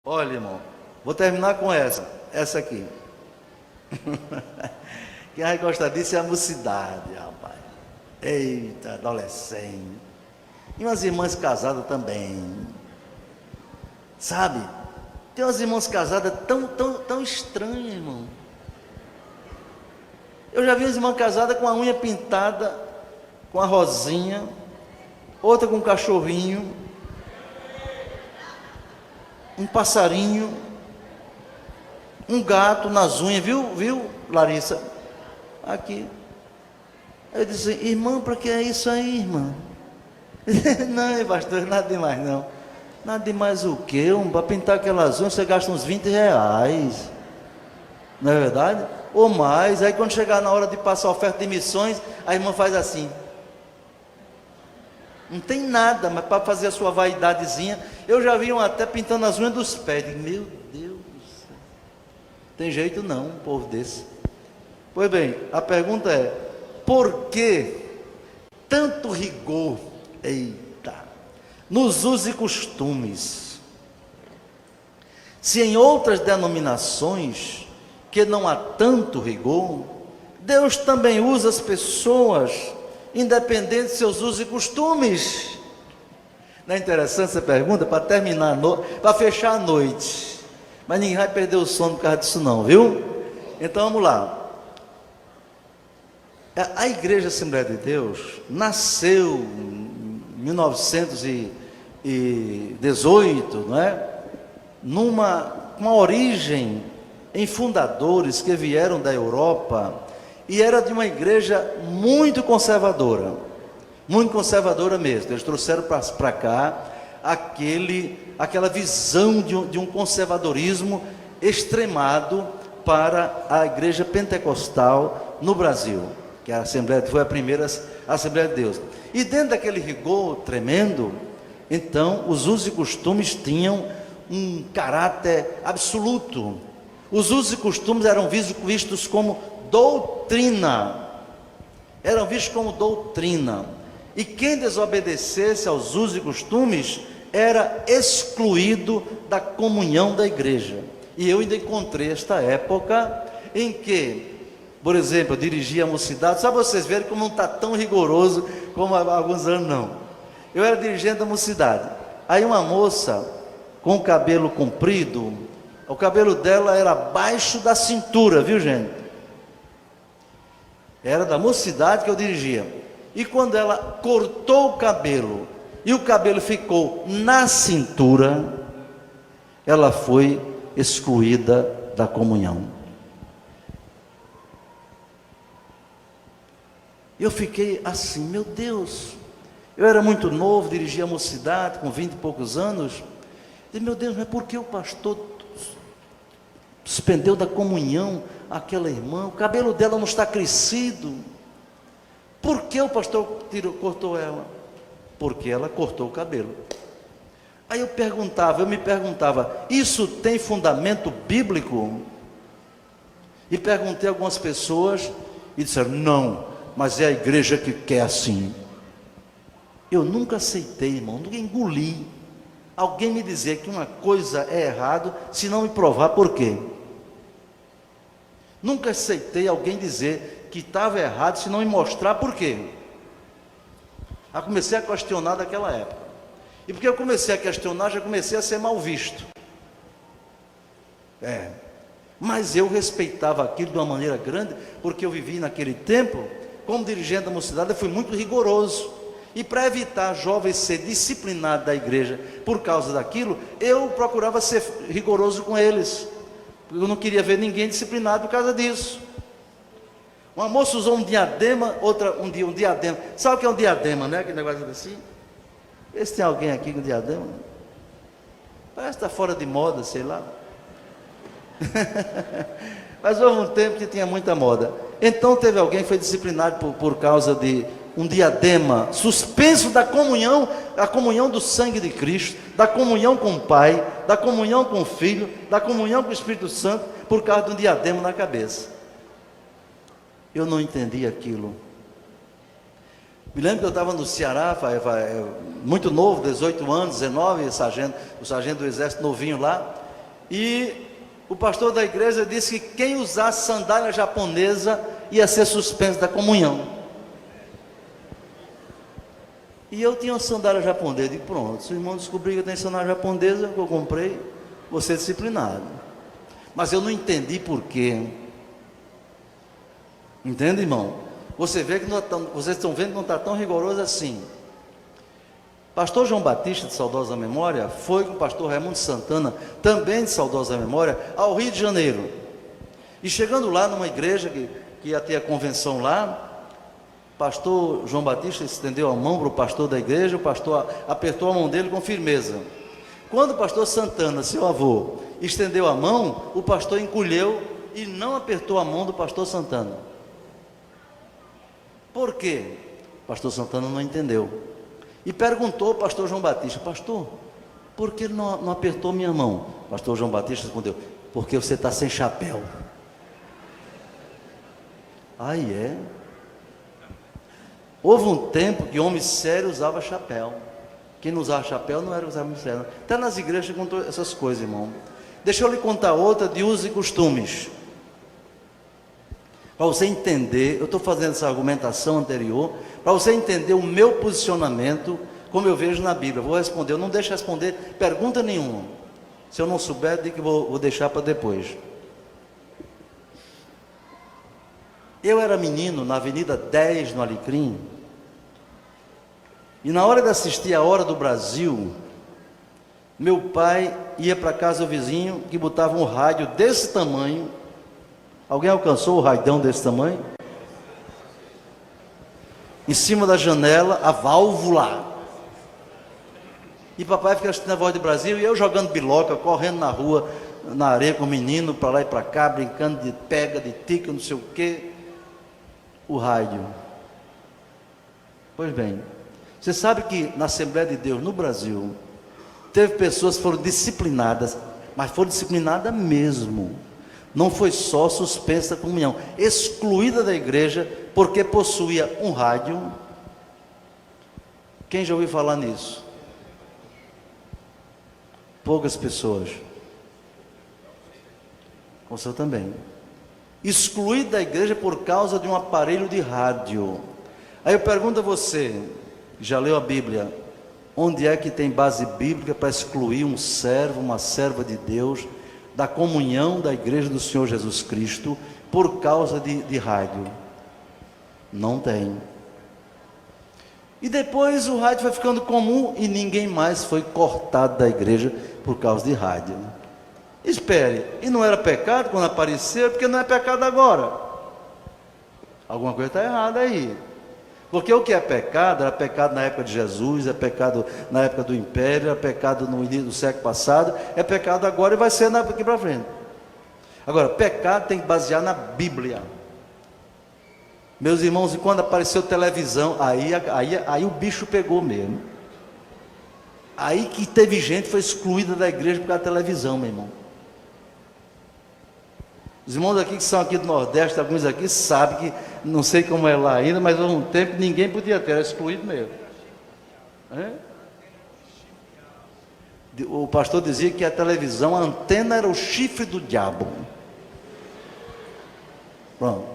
Olha, irmão, vou terminar com essa aqui. Quem vai gostar disso é a mocidade, rapaz. Eita, adolescente. E umas irmãs casadas também. Sabe? Tem umas irmãs casadas tão estranhas, irmão. Eu já vi umas irmãs casadas com a unha pintada, com a rosinha, outra com um cachorrinho, um passarinho, um gato nas unhas, viu, Larissa? Aqui. Eu disse, irmã, para que é isso aí, irmã? Não, pastor, nada demais não. Nada demais o quê? Para pintar aquelas unhas você gasta uns 20 reais. Não é verdade? Ou mais. Aí quando chegar na hora de passar a oferta de missões, a irmã faz assim. Não tem nada, mas para fazer a sua vaidadezinha. Eu já vi um até pintando as unhas dos pés. Digo, meu Deus do céu. Tem jeito não, um povo desse. Pois bem, a pergunta é, por que tanto rigor, eita, nos usos e costumes? Se em outras denominações, que não há tanto rigor, Deus também usa as pessoas, independente de seus usos e costumes. Não é interessante essa pergunta? Para terminar, para fechar a noite. Mas ninguém vai perder o sono por causa disso não, viu? Então vamos lá. A Igreja Assembleia de Deus nasceu em 1918, não é? Uma origem em fundadores que vieram da Europa, e era de uma igreja muito conservadora mesmo. Eles trouxeram para cá aquela visão de um conservadorismo extremado para a igreja pentecostal no Brasil, que a Assembleia foi a primeira Assembleia de Deus. E dentro daquele rigor tremendo, então os usos e costumes tinham um caráter absoluto. Os usos e costumes eram vistos como doutrina. Eram vistos como doutrina. E quem desobedecesse aos usos e costumes era excluído da comunhão da igreja. E eu ainda encontrei esta época em que, por exemplo, eu dirigia a mocidade. Só vocês verem como não está tão rigoroso como há alguns anos não. Eu era dirigente da mocidade. Aí uma moça com o cabelo comprido, o cabelo dela era abaixo da cintura, viu gente? Era da mocidade que eu dirigia. E quando ela cortou o cabelo, e o cabelo ficou na cintura, ela foi excluída da comunhão. Eu fiquei assim, meu Deus. Eu era muito novo, dirigia a mocidade, com 20 e poucos anos. E meu Deus, mas por que o pastor suspendeu da comunhão aquela irmã? O cabelo dela não está crescido. Por que o pastor cortou ela? Porque ela cortou o cabelo. Aí eu me perguntava, isso tem fundamento bíblico? E perguntei a algumas pessoas e disseram, não, mas é a igreja que quer assim. Eu nunca aceitei, irmão, nunca engoli alguém me dizer que uma coisa é errado, se não me provar por quê. Nunca aceitei alguém dizer que estava errado, se não me mostrar por quê. Aí comecei a questionar daquela época. E porque eu comecei a questionar, já comecei a ser mal visto. Mas eu respeitava aquilo de uma maneira grande, porque eu vivi naquele tempo, como dirigente da mocidade, eu fui muito rigoroso. E para evitar jovens ser disciplinados da igreja por causa daquilo, eu procurava ser rigoroso com eles. Eu não queria ver ninguém disciplinado por causa disso. Uma moça usou um diadema, outra um diadema. Sabe o que é um diadema, né? Aquele negócio assim. Vê se tem alguém aqui com diadema. Parece que está fora de moda, sei lá. Mas houve um tempo que tinha muita moda. Então teve alguém que foi disciplinado por causa de um diadema, suspenso da comunhão, a comunhão do sangue de Cristo, da comunhão com o Pai, da comunhão com o Filho, da comunhão com o Espírito Santo, por causa de um diadema na cabeça. Eu não entendi aquilo. Me lembro que eu estava no Ceará, muito novo, 18 anos, 19, o sargento do exército novinho lá, E o pastor da igreja disse que quem usasse sandália japonesa ia ser suspenso da comunhão. E eu tinha uma sandália japonesa, e pronto, se o irmão descobrir que eu tenho sandália japonesa, que eu comprei, vou ser disciplinado. Mas eu não entendi por quê. Entende, irmão? Vocês estão vendo que não está tão rigoroso assim. Pastor João Batista, de saudosa memória, foi com o pastor Raimundo Santana, também de saudosa memória, ao Rio de Janeiro. E chegando lá numa igreja que ia ter a convenção lá, pastor João Batista estendeu a mão para o pastor da igreja, o pastor apertou a mão dele com firmeza. Quando o pastor Santana, seu avô, estendeu a mão, o pastor encolheu e não apertou a mão do pastor Santana. Por quê? O pastor Santana não entendeu. E perguntou ao pastor João Batista: pastor, por que não apertou minha mão? O pastor João Batista respondeu: porque você está sem chapéu. Aí é. Houve um tempo que homem sério usava chapéu. Quem não usava chapéu não era homem sério. Até nas igrejas contou essas coisas, irmão. Deixa eu lhe contar outra de usos e costumes. Para você entender, eu estou fazendo essa argumentação anterior, para você entender o meu posicionamento, como eu vejo na Bíblia. Vou responder, eu não deixo responder pergunta nenhuma. Se eu não souber, digo que vou deixar para depois. Eu era menino na Avenida 10, no Alecrim, e na hora de assistir a Hora do Brasil, meu pai ia para casa do vizinho, que botava um rádio desse tamanho. Alguém alcançou o raidão desse tamanho? Em cima da janela, a válvula. E papai ficava assistindo a Voz do Brasil, e eu jogando biloca, correndo na rua, na areia com o menino, para lá e para cá, brincando de pega, de tica, não sei o quê. O rádio. Pois bem, você sabe que na Assembleia de Deus, no Brasil, teve pessoas que foram disciplinadas, mas foram disciplinadas mesmo. Não foi só suspensa da comunhão, excluída da igreja, porque possuía um rádio. Quem já ouviu falar nisso? Poucas pessoas. O senhor também. Excluído da igreja por causa de um aparelho de rádio. Aí eu pergunto a você, que já leu a Bíblia, onde é que tem base bíblica para excluir um servo, uma serva de Deus, da comunhão da igreja do Senhor Jesus Cristo, por causa de rádio? Não tem. E depois o rádio foi ficando comum, e ninguém mais foi cortado da igreja por causa de rádio. Espere, e não era pecado quando apareceu, porque não é pecado agora. Alguma coisa está errada aí. Porque o que é pecado, era pecado na época de Jesus, é pecado na época do Império, é pecado no início do século passado, é pecado agora e vai ser daqui para frente. Agora, pecado tem que basear na Bíblia. Meus irmãos, e quando apareceu televisão, aí o bicho pegou mesmo. Aí que teve gente que foi excluída da igreja por causa da televisão, meu irmão. Os irmãos aqui que são aqui do Nordeste, alguns aqui sabem que, não sei como é lá ainda, mas houve um tempo que ninguém podia ter, era excluído mesmo. É? O pastor dizia que a televisão, a antena era o chifre do diabo. Pronto.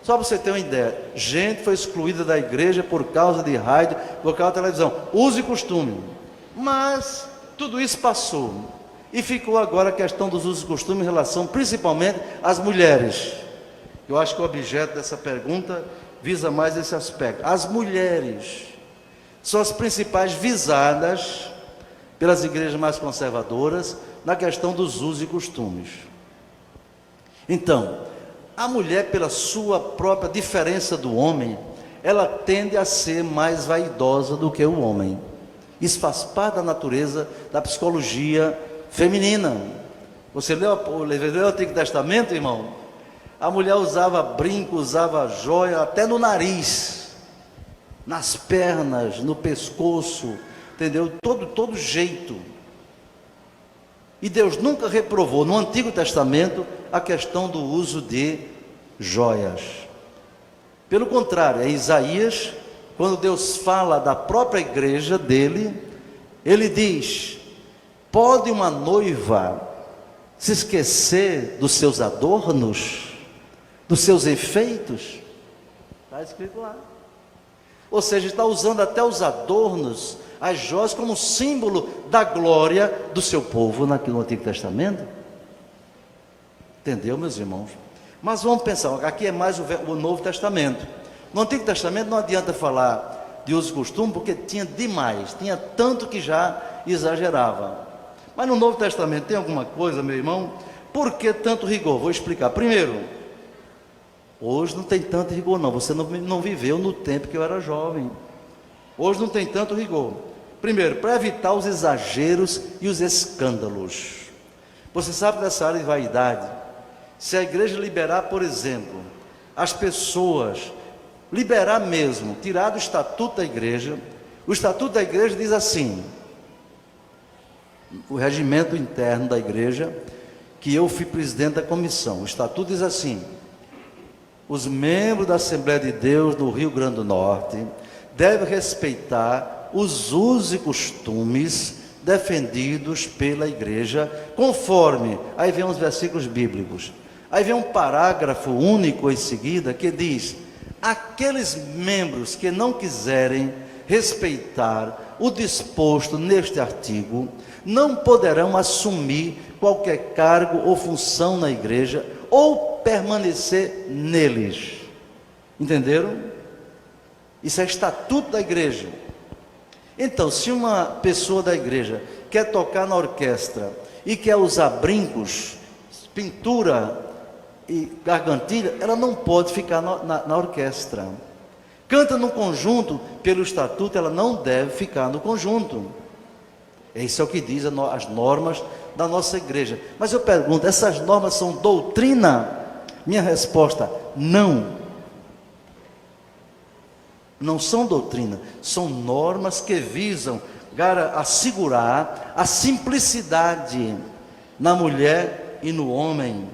Só para você ter uma ideia, gente foi excluída da igreja por causa de rádio, por causa da televisão. Uso e costume. Mas tudo isso passou. E ficou agora a questão dos usos e costumes em relação principalmente às mulheres. Eu acho que o objeto dessa pergunta visa mais esse aspecto. As mulheres são as principais visadas pelas igrejas mais conservadoras na questão dos usos e costumes. Então, a mulher, pela sua própria diferença do homem, ela tende a ser mais vaidosa do que o homem. Isso faz parte da natureza da psicologia feminina. Você leu o Antigo Testamento, irmão? A mulher usava brinco, usava joia, até no nariz, nas pernas, no pescoço, entendeu? Todo jeito. E Deus nunca reprovou no Antigo Testamento a questão do uso de joias. Pelo contrário, é Isaías, quando Deus fala da própria igreja dele, ele diz: pode uma noiva se esquecer dos seus adornos, dos seus efeitos. Está escrito lá. Ou seja, está usando até os adornos, as joias, como símbolo da glória do seu povo no Antigo Testamento. Entendeu, meus irmãos? Mas vamos pensar, aqui é mais o Novo Testamento. No Antigo Testamento não adianta falar de uso e costume, porque tinha demais, tinha tanto que já exagerava. Mas no Novo Testamento tem alguma coisa, meu irmão? Por que tanto rigor? Vou explicar. Primeiro, hoje não tem tanto rigor não, você não viveu no tempo que eu era jovem. Hoje não tem tanto rigor. Primeiro, para evitar os exageros e os escândalos. Você sabe dessa área de vaidade? Se a igreja liberar, por exemplo, as pessoas, liberar mesmo, tirar do estatuto da igreja, o estatuto da igreja diz assim, o regimento interno da igreja, que eu fui presidente da comissão, o estatuto diz assim: os membros da Assembleia de Deus do Rio Grande do Norte devem respeitar os usos e costumes defendidos pela igreja, conforme, aí vem uns versículos bíblicos, aí vem um parágrafo único em seguida, que diz: aqueles membros que não quiserem respeitar o disposto neste artigo, não poderão assumir qualquer cargo ou função na igreja, ou permanecer neles. Entenderam? Isso é estatuto da igreja. Então, se uma pessoa da igreja quer tocar na orquestra e quer usar brincos, pintura e gargantilha, ela não pode ficar na orquestra. Canta no conjunto, pelo estatuto ela não deve ficar no conjunto. Isso é o que diz as normas da nossa igreja. Mas eu pergunto, essas normas são doutrina? Minha resposta, não. Não são doutrina, são normas que visam assegurar a simplicidade na mulher e no homem.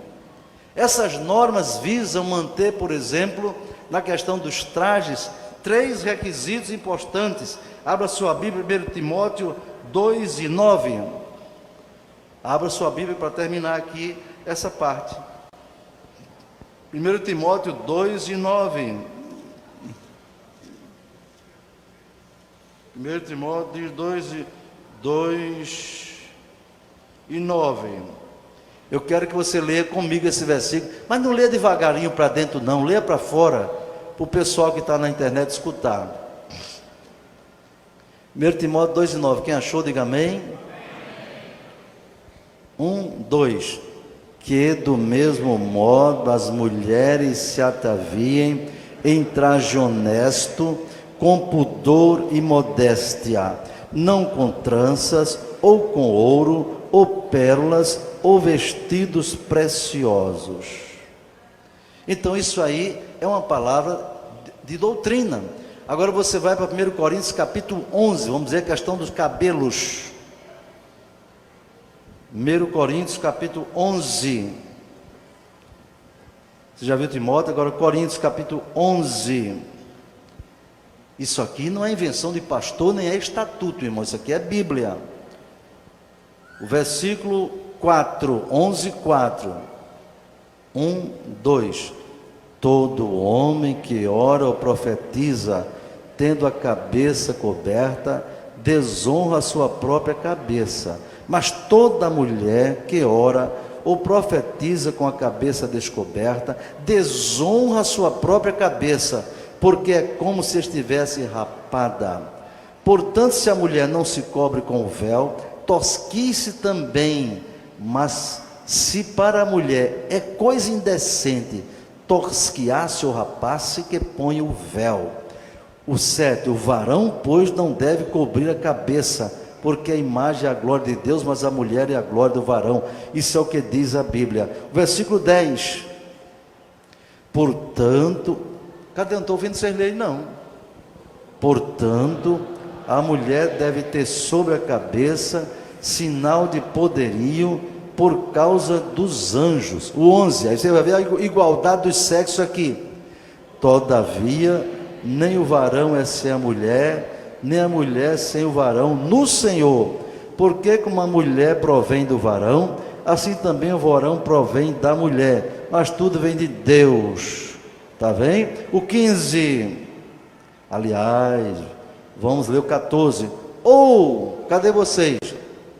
Essas normas visam manter, por exemplo, na questão dos trajes, 3 requisitos importantes. Abra sua Bíblia, 1 Timóteo 2:9. Abra sua Bíblia para terminar aqui essa parte. 1 Timóteo 2:9. 1 Timóteo 2:9. Eu quero que você leia comigo esse versículo, mas não leia devagarinho para dentro não, leia para fora, para o pessoal que está na internet escutar. 1 Timóteo 2:9, quem achou, diga amém. 2. Que do mesmo modo as mulheres se ataviem em traje honesto, com pudor e modéstia, não com tranças, ou com ouro, ou pérolas, ou vestidos preciosos. Então isso aí é uma palavra de doutrina. Agora você vai para 1 Coríntios capítulo 11, vamos dizer a questão dos cabelos. 1 Coríntios capítulo 11. Você já viu Timóteo? Agora Coríntios capítulo 11. Isso aqui não é invenção de pastor, nem é estatuto, irmão. Isso aqui é Bíblia. O versículo 4, 11:4. 2. Todo homem que ora ou profetiza, tendo a cabeça coberta, desonra a sua própria cabeça. Mas toda mulher que ora ou profetiza com a cabeça descoberta, desonra a sua própria cabeça, porque é como se estivesse rapada. Portanto, se a mulher não se cobre com o véu, tosquice também. Mas se para a mulher é coisa indecente tosquiar-se ou rapar-se, que põe o véu. 7. O varão, pois, não deve cobrir a cabeça, porque a imagem é a glória de Deus, mas a mulher é a glória do varão. Isso é o que diz a Bíblia. Versículo 10. Portanto, cadê? Eu não estou ouvindo vocês lerem, não. Portanto, a mulher deve ter sobre a cabeça sinal de poderio por causa dos anjos. O 11, aí você vai ver a igualdade dos sexos aqui. Todavia, nem o varão é sem a mulher, nem a mulher sem o varão no Senhor. Porque como a mulher provém do varão, assim também o varão provém da mulher, mas tudo vem de Deus. Está bem? O 15, aliás, vamos ler o 14. Ou, cadê vocês?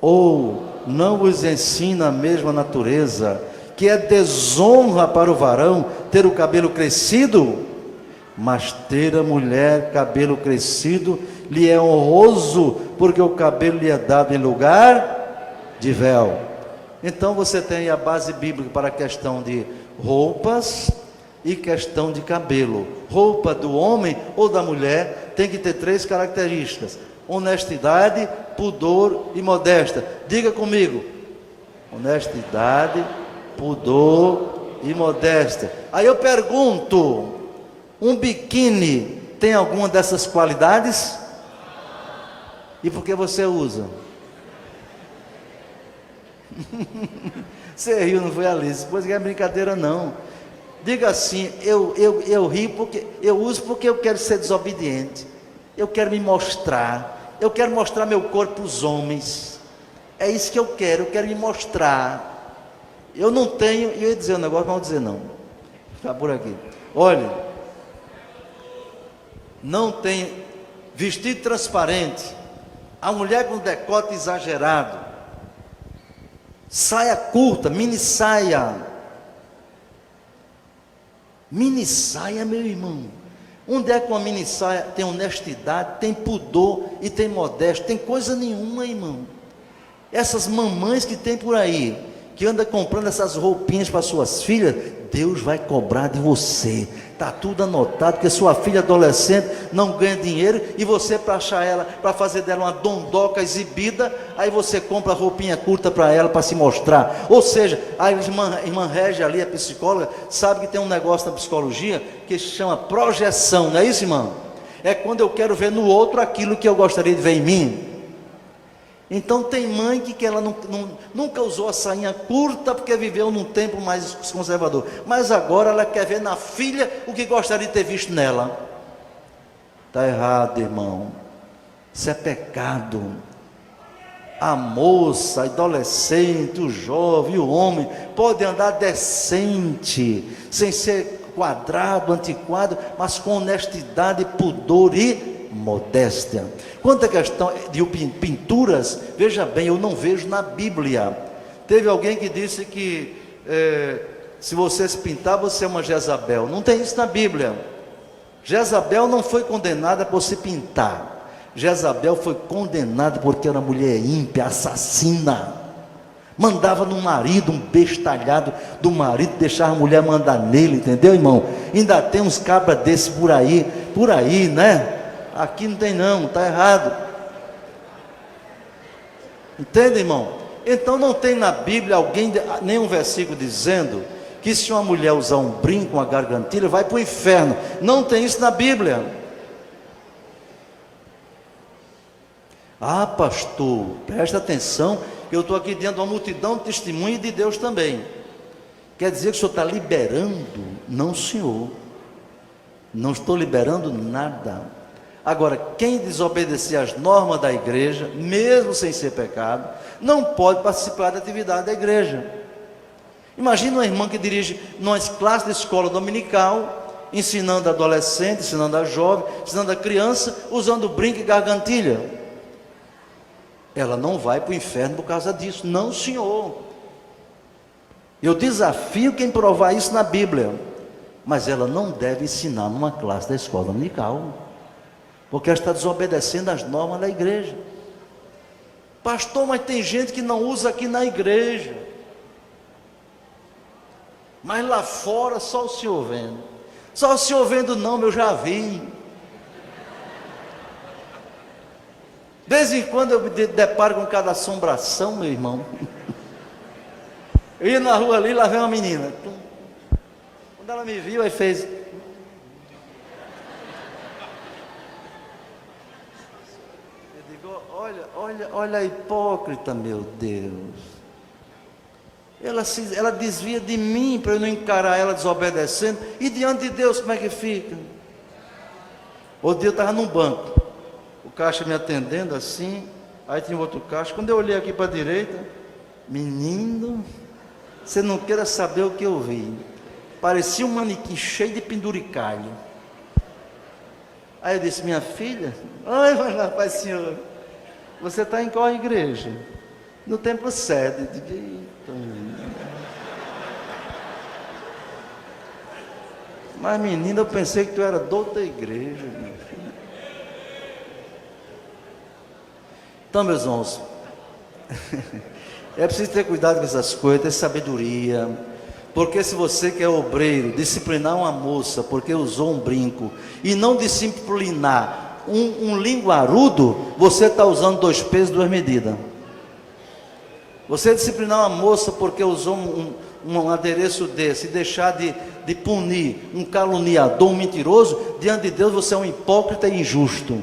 Ou não vos ensina a mesma natureza, que é desonra para o varão ter o cabelo crescido? Mas ter a mulher cabelo crescido lhe é honroso, porque o cabelo lhe é dado em lugar de véu. Então você tem a base bíblica para a questão de roupas e questão de cabelo. Roupa do homem ou da mulher tem que ter 3 características: honestidade, pudor e modéstia. Diga comigo: honestidade, pudor e modéstia. Aí eu pergunto: um biquíni tem alguma dessas qualidades? E por que você usa? Você riu, não foi, Alice? Depois que é brincadeira, não. Diga assim: eu rio porque eu uso, porque eu quero ser desobediente, eu quero me mostrar, eu quero mostrar meu corpo para os homens. É isso que eu quero me mostrar. Eu não tenho, eu ia dizer um negócio, mas não vou dizer não. Está por aqui. Olha, não tem vestido transparente, a mulher com decote exagerado, saia curta, mini saia, meu irmão. Onde é que uma mini saia tem honestidade, tem pudor e tem modéstia? Tem coisa nenhuma, irmão. Essas mamães que tem por aí, que anda comprando essas roupinhas para suas filhas, Deus vai cobrar de você. Está tudo anotado, porque sua filha adolescente não ganha dinheiro, e você, para achar ela, para fazer dela uma dondoca exibida, aí você compra roupinha curta para ela, para se mostrar. Ou seja, a irmã Régia ali, a psicóloga, sabe que tem um negócio na psicologia que se chama projeção, não é isso, irmão? É quando eu quero ver no outro aquilo que eu gostaria de ver em mim. Então tem mãe que ela nunca usou a sainha curta, porque viveu num tempo mais conservador, mas agora ela quer ver na filha o que gostaria de ter visto nela. Está errado, irmão. Isso é pecado. A moça, a adolescente, o jovem, o homem pode andar decente, sem ser quadrado, antiquado, mas com honestidade, pudor e modéstia. Quanto à questão de pinturas, veja bem, eu não vejo na Bíblia. Teve alguém que disse que se você se pintar, você é uma Jezabel. Não tem isso na Bíblia. Jezabel não foi condenada por se pintar. Jezabel foi condenada porque era uma mulher ímpia, assassina. Mandava no marido, um bestalhado do marido, deixava a mulher mandar nele, entendeu, irmão? Ainda tem uns cabras desses por aí, né? Aqui não tem não, está errado. Entende, irmão? Então não tem na Bíblia nenhum versículo dizendo que se uma mulher usar um brinco, uma gargantilha, vai para o inferno. Não tem isso na Bíblia. Ah, pastor, presta atenção, eu estou aqui diante de uma multidão de testemunho de Deus também. Quer dizer que o senhor está liberando? Não, senhor. Não estou liberando nada. Agora, quem desobedecer às normas da igreja, mesmo sem ser pecado, não pode participar da atividade da igreja. Imagina uma irmã que dirige numa classe de escola dominical, ensinando a adolescente, ensinando a jovem, ensinando a criança, usando brinco e gargantilha. Ela não vai para o inferno por causa disso. Não, senhor. Eu desafio quem provar isso na Bíblia. Mas ela não deve ensinar numa classe da escola dominical, porque ela está desobedecendo as normas da igreja. Pastor, mas tem gente que não usa aqui na igreja, mas lá fora só o senhor vendo. Só o senhor vendo não, eu já vi. De vez em quando eu me deparo com cada assombração, meu irmão. Eu ia na rua ali, lá veio uma menina. Quando ela me viu, aí fez... Olha a hipócrita, meu Deus. Ela desvia de mim para eu não encarar ela desobedecendo. E diante de Deus, como é que fica? Outro dia eu estava num banco, o caixa me atendendo assim, aí tinha outro caixa. Quando eu olhei aqui para a direita, Menino, você não queira saber o que eu vi. Parecia um manequim cheio de penduricalho. Aí eu disse, minha filha, ai, vai lá, Pai Senhor, você está em qual igreja? No templo sede. Eu digo, eita, menina. Mas menina, eu pensei que tu era de outra igreja, minha filha. Então, meus irmãos, é preciso ter cuidado com essas coisas, ter sabedoria. Porque se você que é obreiro, disciplinar uma moça porque usou um brinco, e não disciplinar um linguarudo, você está usando 2 pesos, 2 medidas. Você disciplinar uma moça porque usou um adereço desse, e deixar de punir um caluniador, um mentiroso, diante de Deus você é um hipócrita e injusto.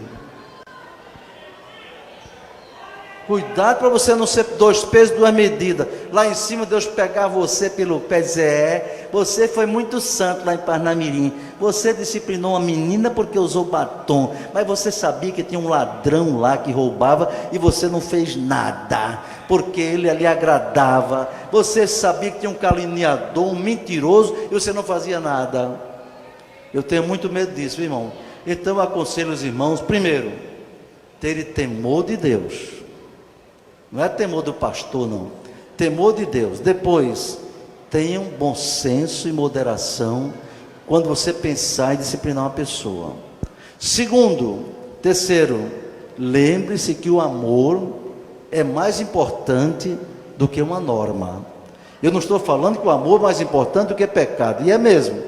Cuidado para você não ser 2 pesos, 2 medidas. Lá em cima Deus pegar você pelo pé e dizer, você foi muito santo lá em Parnamirim. Você disciplinou uma menina porque usou batom. Mas você sabia que tinha um ladrão lá que roubava e você não fez nada, porque ele lhe agradava. Você sabia que tinha um caluniador, um mentiroso, e você não fazia nada. Eu tenho muito medo disso, irmão. Então eu aconselho os irmãos, primeiro, terem temor de Deus. Não é temor do pastor, não. Temor de Deus. Depois, tenham bom senso e moderação quando você pensar em disciplinar uma pessoa. Segundo, terceiro, lembre-se que o amor é mais importante do que uma norma. Eu não estou falando que o amor é mais importante do que pecado, e é mesmo,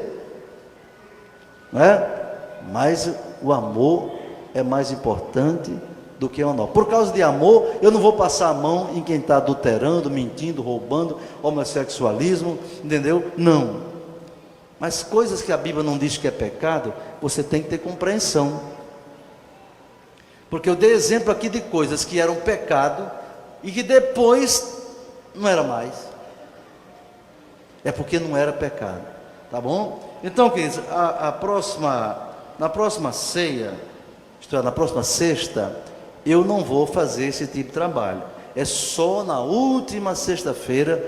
não é? Mas o amor é mais importante do que uma norma. Por causa de amor, eu não vou passar a mão em quem está adulterando, mentindo, roubando, homossexualismo, entendeu? Não. Mas coisas que a Bíblia não diz que é pecado, você tem que ter compreensão. Porque eu dei exemplo aqui de coisas que eram pecado e que depois não era mais. É porque não era pecado, tá bom? Então, queridos, na próxima ceia, isto é, na próxima sexta, eu não vou fazer esse tipo de trabalho. É só na última sexta-feira